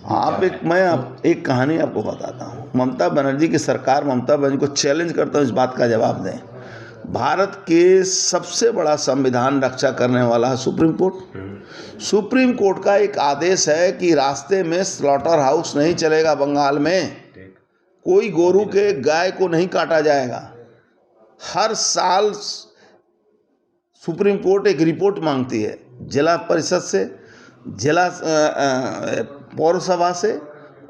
मैं एक कहानी आपको बताता हूँ। ममता बनर्जी की सरकार, ममता बनर्जी को चैलेंज करता हूँ, इस बात का जवाब दें। भारत के सबसे बड़ा संविधान रक्षा करने वाला है सुप्रीम कोर्ट। सुप्रीम कोर्ट का एक आदेश है कि रास्ते में स्लॉटर हाउस नहीं चलेगा बंगाल में, कोई गोरू के गाय को नहीं काटा जाएगा। हर साल सुप्रीम कोर्ट एक रिपोर्ट मांगती है जिला परिषद से, जिला पौरसभा से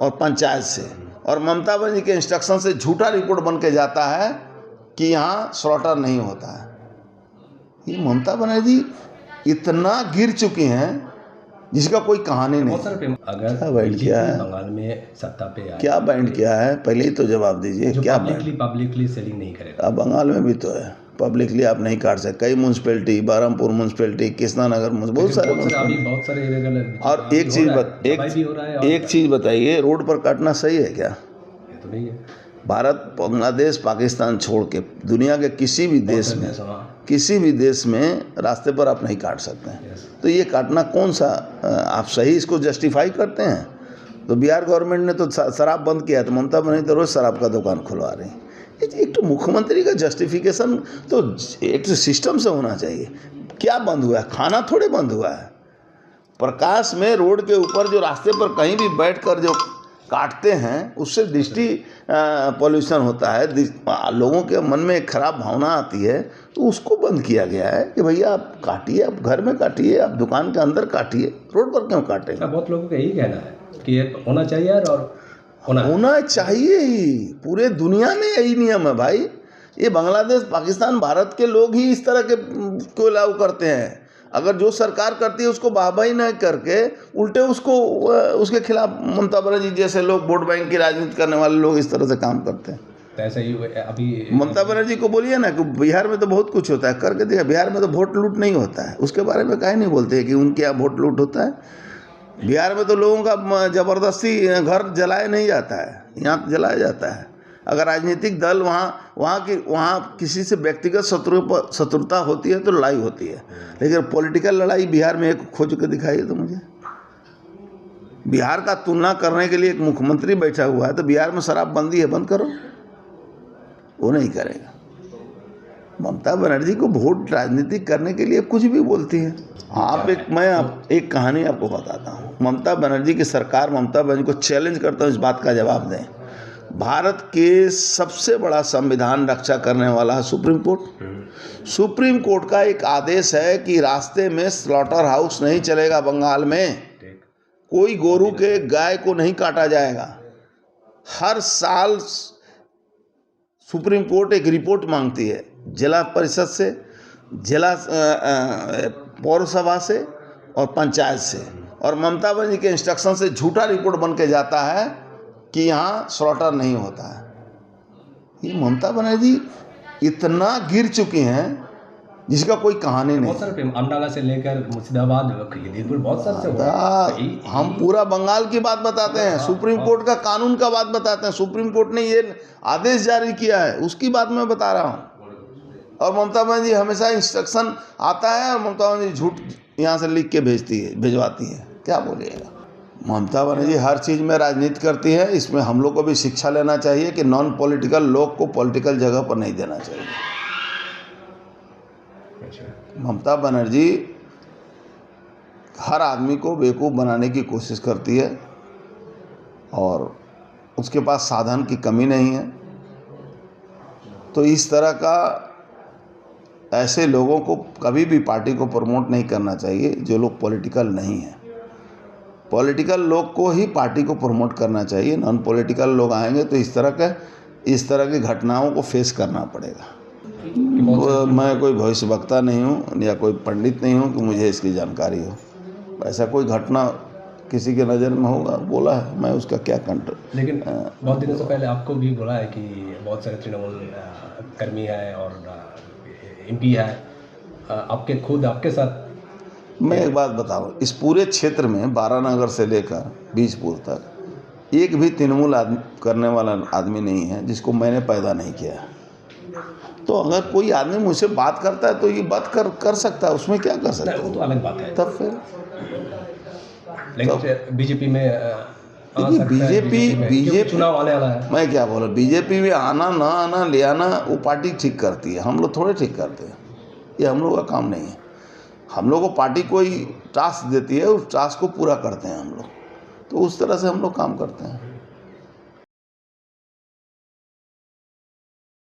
और पंचायत से, और ममता बनर्जी के इंस्ट्रक्शन से झूठा रिपोर्ट बन के जाता है कि यहाँ स्लॉटर नहीं होता है। ये ममता बनर्जी इतना गिर चुकी हैं जिसका कोई कहानी नहीं। अगर क्या बैंड किया है बंगाल में सत्ता पे आए, क्या बैंड किया है, पहले ही तो जवाब दीजिए। क्या पब्लिकली सेलिंग नहीं करेगा? अब बंगाल में भी तो है, पब्लिकली आप नहीं काट सकते। कई म्यूनसिपैलिटी, बहरमपुर म्यूनसिपैलिटी, कृष्णानगर, बहुत सारे। और एक चीज़ बताइए, रोड पर काटना सही है क्या? तो नहीं है। भारत, बांग्लादेश, पाकिस्तान छोड़ के दुनिया के किसी भी देश में रास्ते पर आप नहीं काट सकते हैं। तो ये काटना कौन सा, आप सही इसको जस्टिफाई करते हैं? तो बिहार गवर्नमेंट ने तो शराब बंद किया, तो ममता बनर्जी तो रोज़ शराब का दुकान खुलवा रही। एक तो मुख्यमंत्री का जस्टिफिकेशन तो एक सिस्टम से होना चाहिए। क्या बंद हुआ है? खाना थोड़े बंद हुआ है। प्रकाश में रोड के ऊपर जो रास्ते पर कहीं भी बैठकर जो काटते हैं, उससे दृष्टि पॉल्यूशन होता है, लोगों के मन में एक खराब भावना आती है। तो उसको बंद किया गया है कि भैया आप काटिए, आप घर में काटिए, आप दुकान के अंदर काटिए, रोड पर क्यों काटें? बहुत लोगों का यही कहना है कि ये होना चाहिए और होना चाहिए ही। पूरे दुनिया में यही नियम है भाई। ये बांग्लादेश, पाकिस्तान, भारत के लोग ही इस तरह के को लागू करते हैं। अगर जो सरकार करती है उसको वाहवाही न करके उल्टे उसके खिलाफ ममता बनर्जी जैसे लोग, वोट बैंक की राजनीति करने वाले लोग इस तरह से काम करते हैं। तो ऐसा ही अभी ममता बनर्जी को बोलिए ना कि बिहार में तो बहुत कुछ होता है, करके देखिए। बिहार में तो वोट लूट नहीं होता है, उसके बारे में काहे नहीं बोलते कि उनके यहाँ वोट लूट होता है। बिहार में तो लोगों का ज़बरदस्ती घर जलाया नहीं जाता है, यहाँ जलाया जाता है। अगर राजनीतिक दल वहाँ किसी से व्यक्तिगत शत्रुता होती है तो लड़ाई होती है, लेकिन पॉलिटिकल लड़ाई बिहार में एक खोज के दिखाइए तो मुझे। बिहार का तुलना करने के लिए एक मुख्यमंत्री बैठा हुआ है, तो बिहार में शराबबंदी है, बंद करो। वो नहीं करेगा। ममता बनर्जी को वोट राजनीति करने के लिए कुछ भी बोलती है। मैं एक कहानी आपको बताता हूँ। ममता बनर्जी की सरकार, ममता बनर्जी को चैलेंज करता हूँ, इस बात का जवाब दें। भारत के सबसे बड़ा संविधान रक्षा करने वाला है सुप्रीम कोर्ट। सुप्रीम कोर्ट का एक आदेश है कि रास्ते में स्लॉटर हाउस नहीं चलेगा बंगाल में, कोई गोरू के गाय को नहीं काटा जाएगा। हर साल सुप्रीम कोर्ट एक रिपोर्ट मांगती है जिला परिषद से, जिला पौरसभा से और पंचायत से, और ममता बनर्जी के इंस्ट्रक्शन से झूठा रिपोर्ट बन के जाता है कि यहाँ स्लॉटर नहीं होता है। ये ममता बनर्जी इतना गिर चुकी हैं जिसका कोई कहानी नहीं। बहुत सारे अंडाला से लेकर मुर्शिदाबाद, बहुत सारे हम पूरा बंगाल की बात बताते हैं, सुप्रीम कोर्ट का कानून का बात बताते हैं। सुप्रीम कोर्ट ने ये आदेश जारी किया है, उसकी बात मैं बता रहा हूँ। और ममता बनर्जी हमेशा इंस्ट्रक्शन आता है और ममता बनर्जी झूठ यहाँ से लिख के भिजवाती है। क्या बोलिएगा? ममता बनर्जी हर चीज़ में राजनीति करती है। इसमें हम लोग को भी शिक्षा लेना चाहिए कि नॉन पॉलिटिकल लोग को पॉलिटिकल जगह पर नहीं देना चाहिए। ममता बनर्जी हर आदमी को बेवकूफ़ बनाने की कोशिश करती है और उसके पास साधन की कमी नहीं है। तो इस तरह का ऐसे लोगों को कभी भी पार्टी को प्रमोट नहीं करना चाहिए जो लोग पॉलिटिकल नहीं हैं। पॉलिटिकल लोग को ही पार्टी को प्रमोट करना चाहिए। नॉन पॉलिटिकल लोग आएंगे तो इस तरह की घटनाओं को फेस करना पड़ेगा। मैं कोई भविष्यवक्ता नहीं हूँ या कोई पंडित नहीं हूँ कि मुझे इसकी जानकारी हो। ऐसा कोई घटना किसी के नज़र में होगा, बोला है, मैं उसका क्या कंट्रोल। लेकिन बहुत दिनों से पहले आपको भी बोला है कि बहुत सारे तृणमूल कर्मी है और MP है आपके साथ। मैं एक बात बताऊँ, इस पूरे क्षेत्र में बारानगर से लेकर बीजपुर तक एक भी तृणमूल करने वाला आदमी नहीं है जिसको मैंने पैदा नहीं किया। तो अगर कोई आदमी मुझसे बात करता है तो ये बात कर सकता है, उसमें क्या कर सकता है? वो तो अलग बात है। तब फिर लेकिन बीजेपी में आ देखिए सकता है बीजेपी में, क्योंकि बीजेपी चुनाव आने वाला है। मैं क्या बोला, बीजेपी में आना ना आना ले आना वो पार्टी ठीक करती है, हम लोग थोड़े ठीक करते हैं, ये हम लोग का काम नहीं है। हम लोग को पार्टी कोई टास्क देती है, उस टास्क को पूरा करते हैं हम लोग, तो उस तरह से हम लोग काम करते हैं।